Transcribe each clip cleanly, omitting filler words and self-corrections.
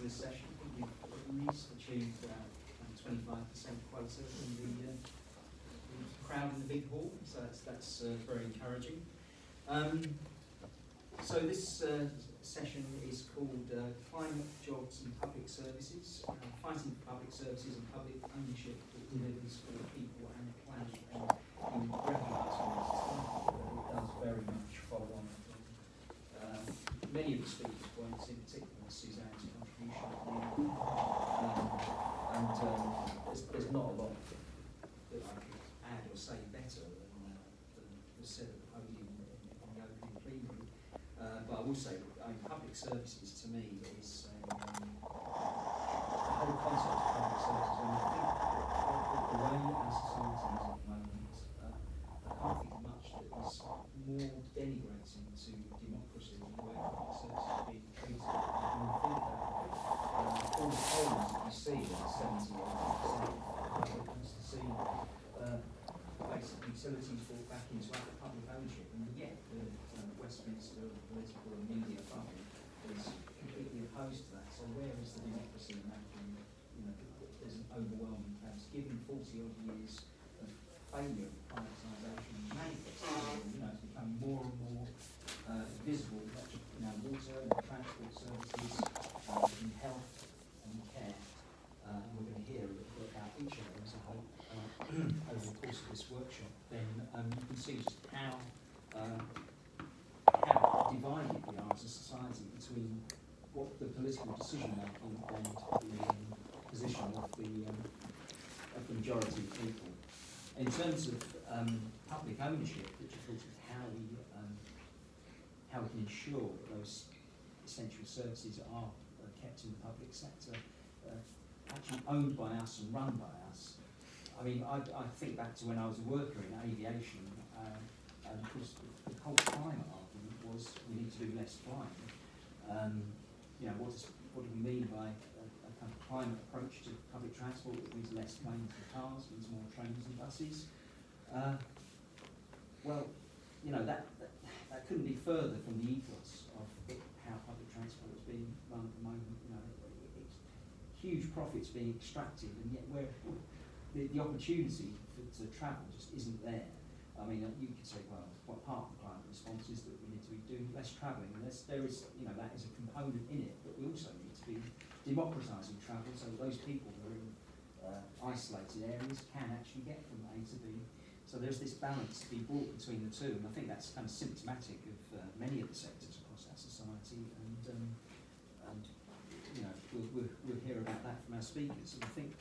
this session. I think we've at least achieved 25% quota in the crowd in the big hall, so that's very encouraging. So this session is called Climate, Jobs and Public Services, Fighting for Public Services and Public Ownership that delivers for the people and the planet. And in recognising this, it does very much follow on from many of the speakers' points, in particular Suzanne's contribution at the end. There's not a lot that I could add or say better than was said at the podium in the opening plenary. But I will say, public services to me is the whole concept of public services. When I think of the way our society is at the moment, I can't think of much that is more denigrating to democracy than the way public services are being treated. And when you think about it, all the polls that you see, like 70 or 80%, wants to see basic utilities brought back into public ownership, and yet the Westminster political and media bubble is completely opposed to that. So where is the democracy in that? There's an overwhelming, perhaps given 40 odd years of failure of privatisation and manifesting, it's becoming more and more visible, not just in our water and transport services, in health and care. We're going to hear a little bit about each of those, I hope, over the course of this workshop. Then you can see just how divided we are as a society between what the political decision making and the position of the majority of people. In terms of public ownership, which of course is how we can ensure that those essential services are kept in the public sector, actually owned by us and run by us. I mean, I think back to when I was a worker in aviation, and of course the whole climate argument was we need to do less flying. What do we mean by a kind of climate approach to public transport? It means less planes and cars, it means more trains and buses. That couldn't be further from the ethos of how public transport is being run at the moment. It's huge profits being extracted, and yet where the opportunity to travel just isn't there. I mean, you could say, well, what part of the climate response is that we need to be doing less travelling, and there is, that is a component in it, but we also need to be democratising travel so that those people who are in isolated areas can actually get from A to B. So there's this balance to be brought between the two, and I think that's kind of symptomatic of many of the sectors across our society, and we'll hear about that from our speakers. And I think,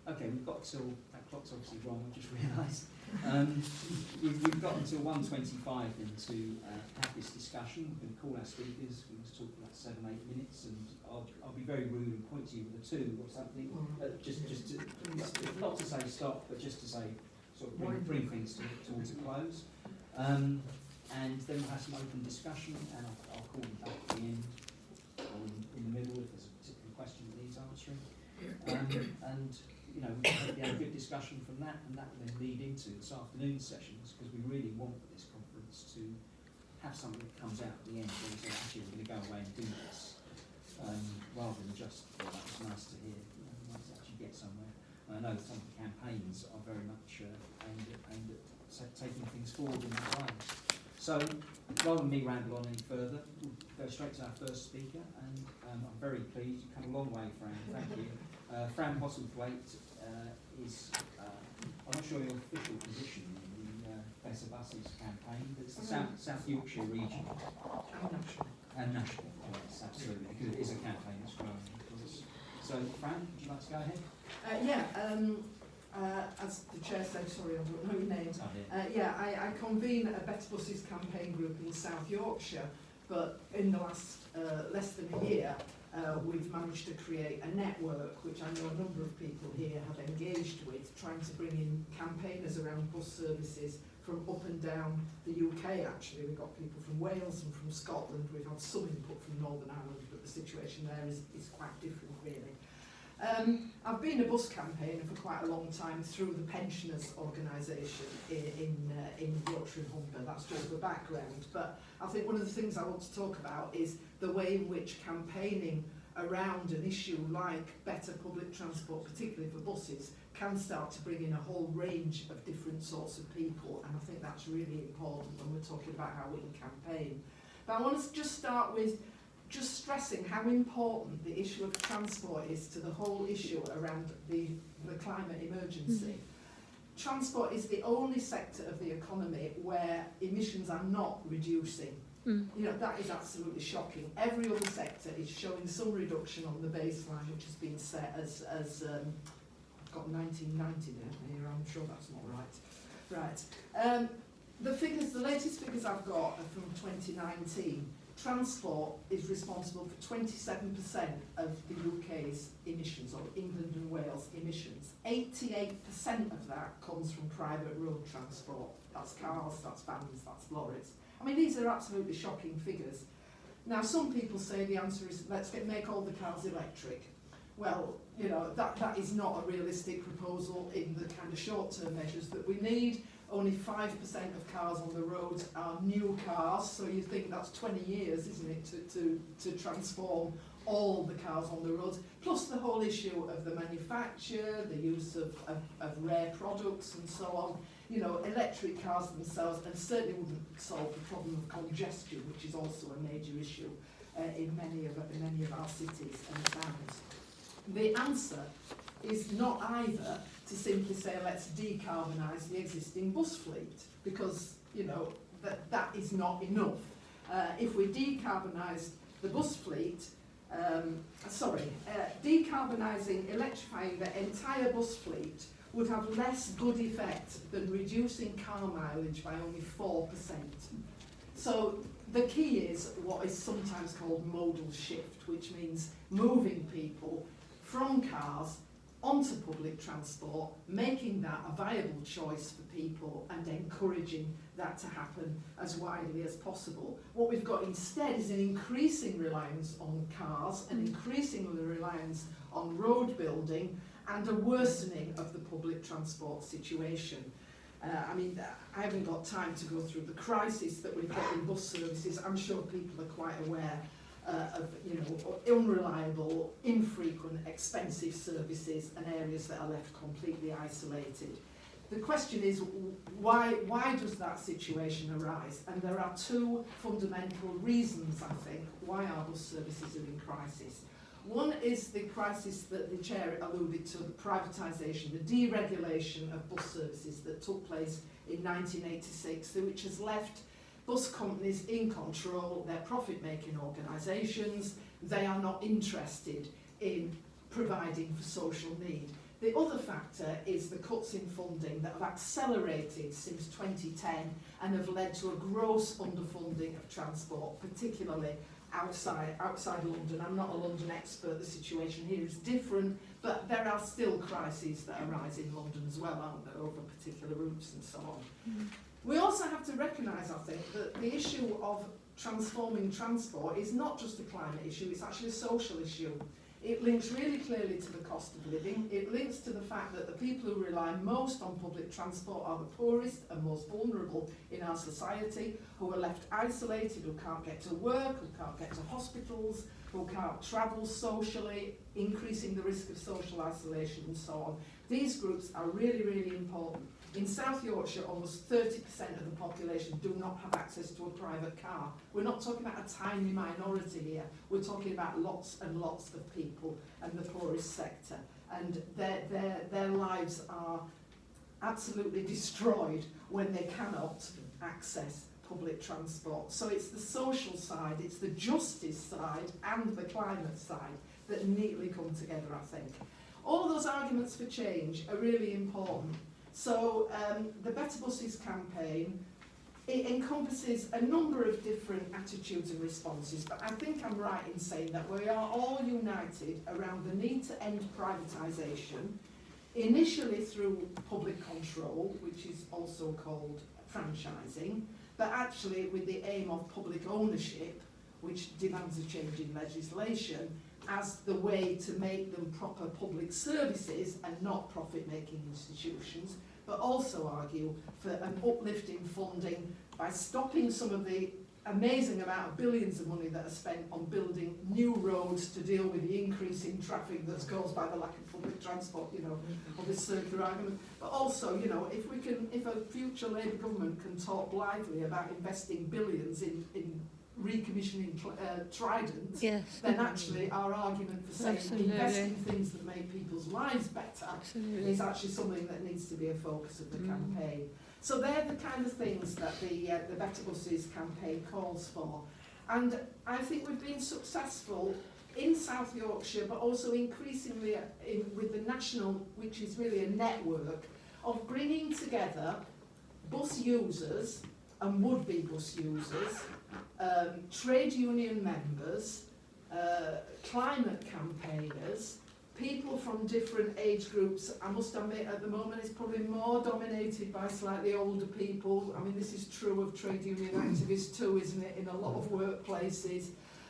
okay, we've got till, that clock's obviously wrong, I just realised. We've got until 1:25 then to have this discussion. We're going to call our speakers. We're going to talk for about 7-8 minutes, and I'll be very rude and point to you with a 2 or something, just to, not to say stop, but just to say sort of bring things towards a close. And then we'll have some open discussion, and I'll call you back at the end or in the middle if there's a particular question that needs answering. We hopefully have a good discussion from that, and that will then lead into this afternoon's sessions, because we really want this conference to have something that comes out at the end where we say, actually, we're going to go away and do this, rather than just, well, that was nice to hear, nice to actually get somewhere. And I know that some of the campaigns are very much aimed at taking things forward in that way. So, rather than me ramble on any further, we'll go straight to our first speaker, and I'm very pleased. You've come a long way, Fran, thank you. Fran Postlethwaite is, I'm not sure your official position in the Better Buses campaign, but it's the South Yorkshire region. And national, yes, absolutely, because it is a campaign that's growing, of course. So, Fran, would you like to go ahead? As the chair said, sorry, I don't know your name. I convene a Better Buses campaign group in South Yorkshire, but in the last less than a year, we've managed to create a network, which I know a number of people here have engaged with, trying to bring in campaigners around bus services from up and down the UK. Actually, we've got people from Wales and from Scotland. We've had some input from Northern Ireland, but the situation there is quite different, really. I've been a bus campaigner for quite a long time through the pensioners organisation in Yorkshire and Humber. That's just the background. But I think one of the things I want to talk about is the way in which campaigning around an issue like better public transport, particularly for buses, can start to bring in a whole range of different sorts of people, and I think that's really important when we're talking about how we can campaign. But I want to just start with just stressing how important the issue of transport is to the whole issue around the climate emergency. Transport is the only sector of the economy where emissions are not reducing. You know, that is absolutely shocking. Every other sector is showing some reduction on the baseline, which has been set as I've got 1990 here, I'm sure that's not right. Right. The latest figures I've got are from 2019. Transport is responsible for 27% of the UK's emissions, or England and Wales emissions. 88% of that comes from private road transport. That's cars, that's vans, that's lorries. I mean, these are absolutely shocking figures. Now, some people say the answer is, let's make all the cars electric. Well, you know, that is not a realistic proposal in the kind of short-term measures that we need. Only 5% of cars on the road are new cars, so you think that's 20 years, isn't it, to transform all the cars on the road, plus the whole issue of the manufacture, the use of rare products and so on. You know, electric cars themselves, and certainly wouldn't solve the problem of congestion, which is also a major issue in many of our cities and towns. The answer is not either to simply say let's decarbonise the existing bus fleet, because you know that is not enough. If we decarbonised the bus fleet, decarbonising, electrifying the entire bus fleet would have less good effect than reducing car mileage by only 4%. So the key is what is sometimes called modal shift, which means moving people from cars onto public transport, making that a viable choice for people and encouraging that to happen as widely as possible. What we've got instead is an increasing reliance on cars, an increasing reliance on road building, and a worsening of the public transport situation. I mean, I haven't got time to go through the crisis that we've got in bus services. I'm sure people are quite aware of, you know, unreliable, infrequent, expensive services and areas that are left completely isolated. The question is, why does that situation arise? And there are two fundamental reasons, I think, why our bus services are in crisis. One is the crisis that the chair alluded to, the privatisation, the deregulation of bus services that took place in 1986, which has left bus companies in control. They're profit-making organisations. They are not interested in providing for social need. The other factor is the cuts in funding that have accelerated since 2010 and have led to a gross underfunding of transport, particularly outside London. I'm not a London expert, the situation here is different, but there are still crises that arise in London as well, aren't there, over particular routes and so on. We also have to recognise, I think, that the issue of transforming transport is not just a climate issue, it's actually a social issue. It links really clearly to the cost of living. It links to the fact that the people who rely most on public transport are the poorest and most vulnerable in our society, who are left isolated, who can't get to work, who can't get to hospitals, who can't travel socially, increasing the risk of social isolation and so on. These groups are really, really important. In South Yorkshire, almost 30% of the population do not have access to a private car. We're not talking about a tiny minority here. We're talking about lots and lots of people and the poorest sector. And their lives are absolutely destroyed when they cannot access public transport. So it's the social side, it's the justice side and the climate side that neatly come together, I think. All those arguments for change are really important. So the Better Buses campaign, it encompasses a number of different attitudes and responses, but I think I'm right in saying that we are all united around the need to end privatisation, initially through public control, which is also called franchising, but actually with the aim of public ownership, which demands a change in legislation, as the way to make them proper public services and not profit-making institutions, but also argue for an uplift in funding by stopping some of the amazing amount of billions of money that are spent on building new roads to deal with the increase in traffic that's caused by the lack of public transport, you know, of this circular argument. But also, you know, if a future Labour government can talk blithely about investing billions in recommissioning Trident, yes, then actually our argument for saying absolutely, investing things that make people's lives better absolutely, is actually something that needs to be a focus of the campaign. So they're the kind of things that the Better Buses campaign calls for. And I think we've been successful in South Yorkshire, but also increasingly with the national, which is really a network, of bringing together bus users and would-be bus users, trade union members, climate campaigners, people from different age groups. I must admit at the moment it's probably more dominated by slightly older people. I mean, this is true of trade union activists too, isn't it, in a lot of workplaces.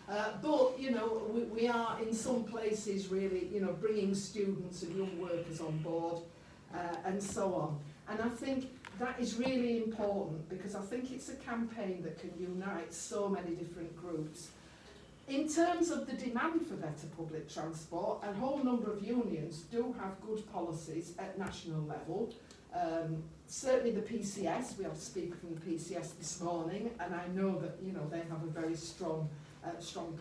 But, you know, we are in some places really, you know, bringing students and young workers on board and so on. And I think that is really important because I think it's a campaign that can unite so many different groups. In terms of the demand for better public transport, a whole number of unions do have good policies at national level. Certainly the PCS, we had a speaker from the PCS this morning, and I know that, you know, they have a very strong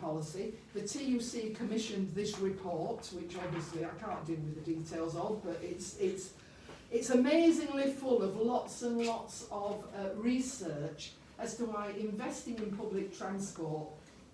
policy. The TUC commissioned this report, which obviously I can't deal with the details of, but it's amazingly full of lots and lots of research as to why investing in public transport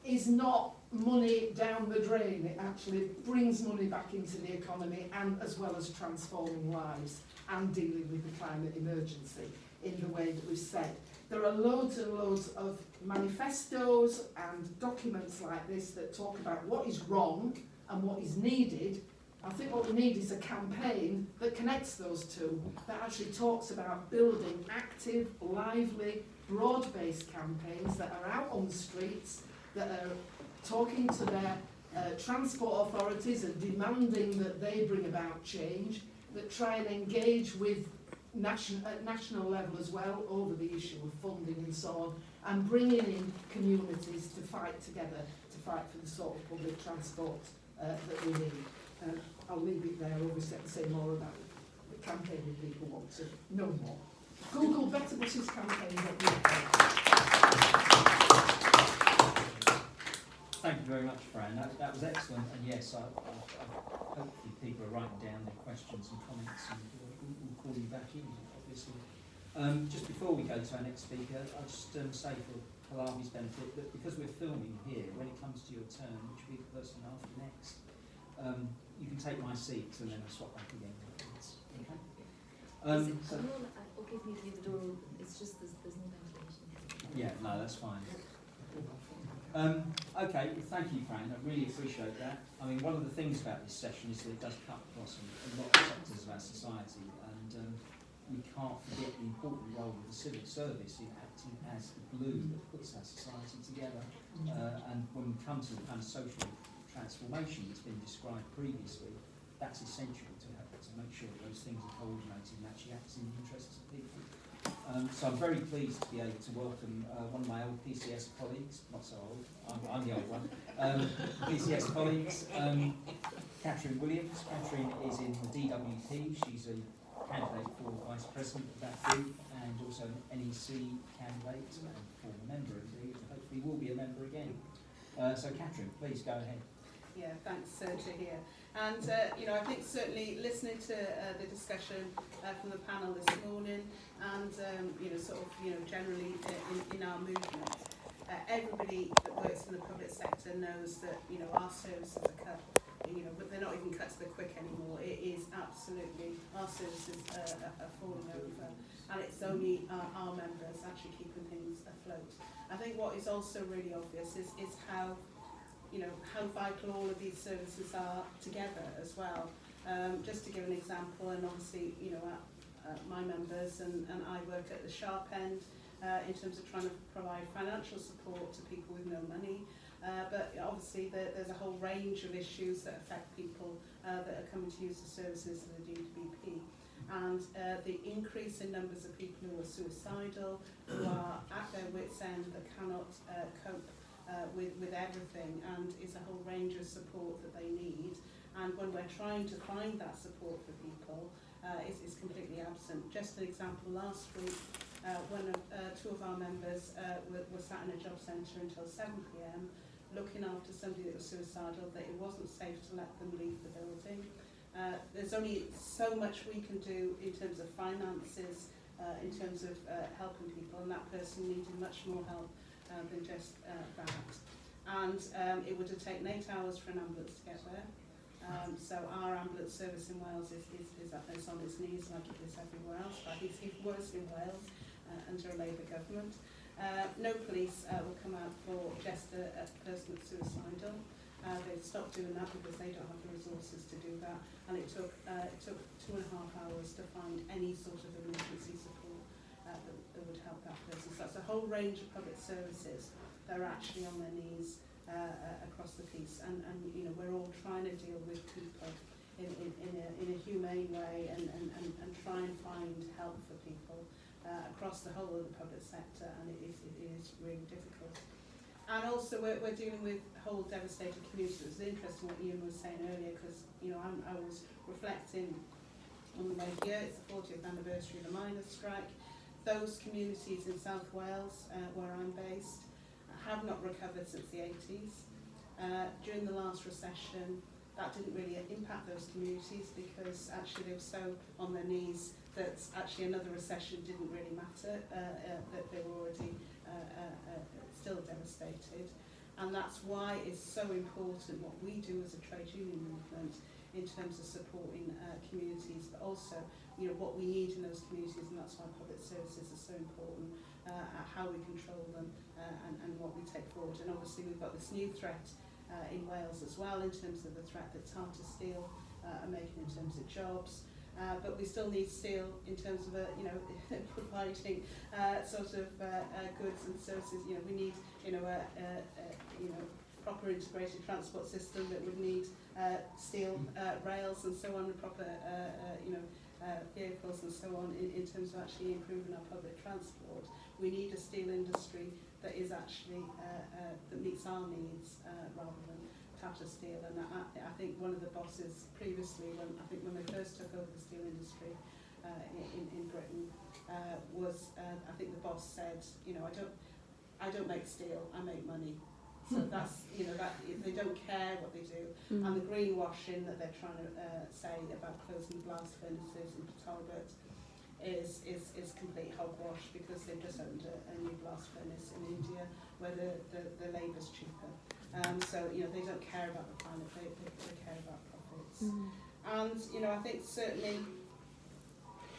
is not money down the drain. It actually brings money back into the economy, and as well as transforming lives and dealing with the climate emergency in the way that we've said. There are loads and loads of manifestos and documents like this that talk about what is wrong and what is needed. I think what we need is a campaign that connects those two, that actually talks about building active, lively, broad-based campaigns that are out on the streets, that are talking to their transport authorities and demanding that they bring about change, that try and engage with at national level as well over the issue of funding and so on, and bringing in communities to fight together, to fight for the sort of public transport that we need. I'll leave it there. Obviously I can say more about the campaign if people want to know more. Google Better Buses campaign. Thank you very much, Fran. That was excellent, and yes, hopefully people are writing down their questions and comments, and we'll call you back in, obviously. Just before we go to our next speaker, I'll just say for Pallavi's benefit that because we're filming here, when it comes to your turn, which will be the person after next, you can take my seat and then I'll swap back again. Okay? Is it okay for me to leave the door open? It's just there's no ventilation. Yeah, no, that's fine. Okay, well, thank you, Fran. I really appreciate that. I mean, one of the things about this session is that it does cut across a lot of sectors of our society, and we can't forget the important role of the civil service in acting as the glue that puts our society together. And when we come to the kind of social transformation that's been described previously, that's essential to make sure that those things are coordinated and actually acts in the interests of people. So I'm very pleased to be able to welcome one of my old PCS colleagues, not so old, I'm the old one, PCS colleagues, Katrine Williams. Katrine is in the DWP, she's a candidate for Vice President of that group, and also an NEC candidate, and former member indeed, and hopefully will be a member again. So Katrine, please go ahead. Yeah, thanks to hear. And, you know, I think certainly listening to the discussion from the panel this morning and, you know, sort of, you know, generally in our movement, everybody that works in the public sector knows that, you know, our services are cut, you know, but they're not even cut to the quick anymore. It is absolutely, our services are falling over, and it's only our members actually keeping things afloat. I think what is also really obvious is how, you know, how vital all of these services are together as well. Just to give an example, and obviously, you know, my members and I work at the sharp end in terms of trying to provide financial support to people with no money. But obviously there's a whole range of issues that affect people that are coming to use the services of the DWP. and the increase in numbers of people who are suicidal, who are at their wits' end, that cannot cope with everything, and is a whole range of support that they need. And when we're trying to find that support for people, it's completely absent. Just an example, last week, two of our members were sat in a job centre until 7 p.m, looking after somebody that was suicidal, that it wasn't safe to let them leave the building. There's only so much we can do in terms of finances, in terms of helping people, and that person needed much more help than just that. And it would have taken 8 hours for an ambulance to get there. So our ambulance service in Wales is on its knees, like it is everywhere else, but it's even worse in Wales under a Labour government. No police will come out for just a person that's suicidal. They've stopped doing that because they don't have the resources to do that, and it took 2.5 hours to find any sort of emergency support that would help that person. So that's a whole range of public services that are actually on their knees across the piece, and you know, we're all trying to deal with people in a humane way and try and find help for people across the whole of the public sector, and it is really difficult. And also we're dealing with whole devastated communities. It was interesting what Ian was saying earlier, because you know, I was reflecting on the way here. It's the 40th anniversary of the miners' strike. Those communities in South Wales, where I'm based, have not recovered since the 80s. During the last recession, that didn't really impact those communities, because actually they were so on their knees that actually another recession didn't really matter, that they were already still devastated. And that's why it's so important what we do as a trade union movement in terms of supporting communities, but also, you know, what we need in those communities, and that's why public services are so important, how we control them, and what we take forward. And obviously we've got this new threat in Wales as well, in terms of the threat that Tartar Steel are making in terms of jobs. But we still need steel in terms of you know, providing sort of goods and services. You know, we need you know proper integrated transport system that would need steel rails and so on, and proper you know vehicles and so on in terms of actually improving our public transport. We need a steel industry that is actually that meets our needs rather than Tata Steel. And I think one of the bosses previously, when they first took over the steel industry in Britain, was I think the boss said, you know, I don't make steel, I make money. So that's, you know, that they don't care what they do. And the greenwashing that they're trying to say about closing blast furnaces in Talbot is complete hogwash, because they've just opened a new blast furnace in India where the labour's cheaper. So, you know, they don't care about the planet, they care about profits. And, you know, I think certainly,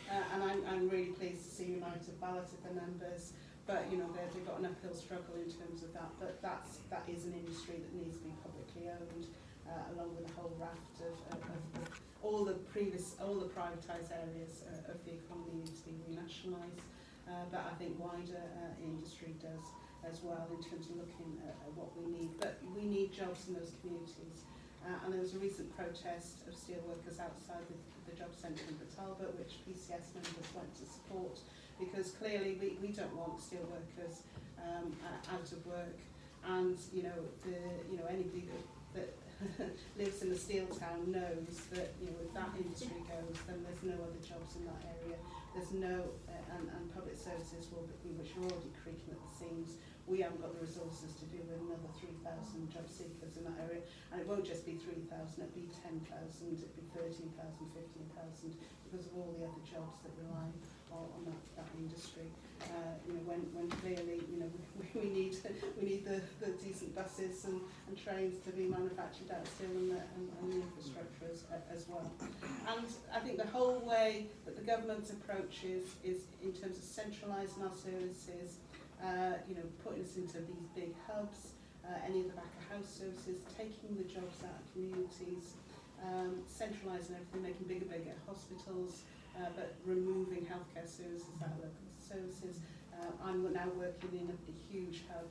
and I'm really pleased to see United balloted the members, but, you know, they've got an uphill struggle in terms of that, but that is an industry that needs to be publicly owned, along with a whole raft of all the privatised areas of the economy need to be renationalised, but I think wider industry does as well, in terms of looking at what we need. But we need jobs in those communities. And there was a recent protest of steelworkers outside the job centre in Talbot, which PCS members went to support, because clearly we don't want steelworkers out of work. And you know anybody that lives in a steel town knows that, you know, if that industry goes, then there's no other jobs in that area. There's no and public services will be, which are already creaking at the seams. We haven't got the resources to do with another 3,000 job seekers in that area, and it won't just be 3,000, it'll be 10,000, it'll be 13,000, 15,000, because of all the other jobs that rely on that industry. You know, when clearly, you know, we need the decent buses and trains to be manufactured out still, and the infrastructure as well. And I think the whole way that the government approaches is in terms of centralising our services. You know, putting us into these big hubs, any of the back of house services, taking the jobs out of communities, centralising everything, making bigger hospitals, but removing healthcare services out of local services. I'm now working in a huge hub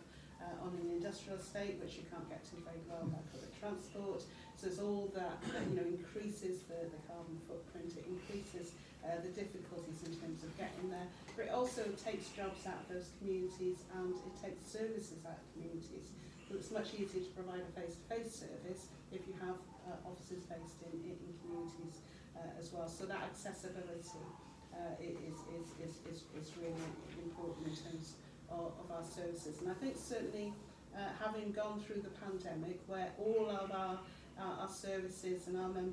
on an industrial estate, which you can't get to very well by public transport. So there's all that, increases the carbon footprint, it increases the difficulties in terms of getting there, but it also takes jobs out of those communities and it takes services out of communities. So it's much easier to provide a face-to-face service if you have offices based in communities as well. So that accessibility is really important in terms of our services. And I think certainly having gone through the pandemic where all of our services and our members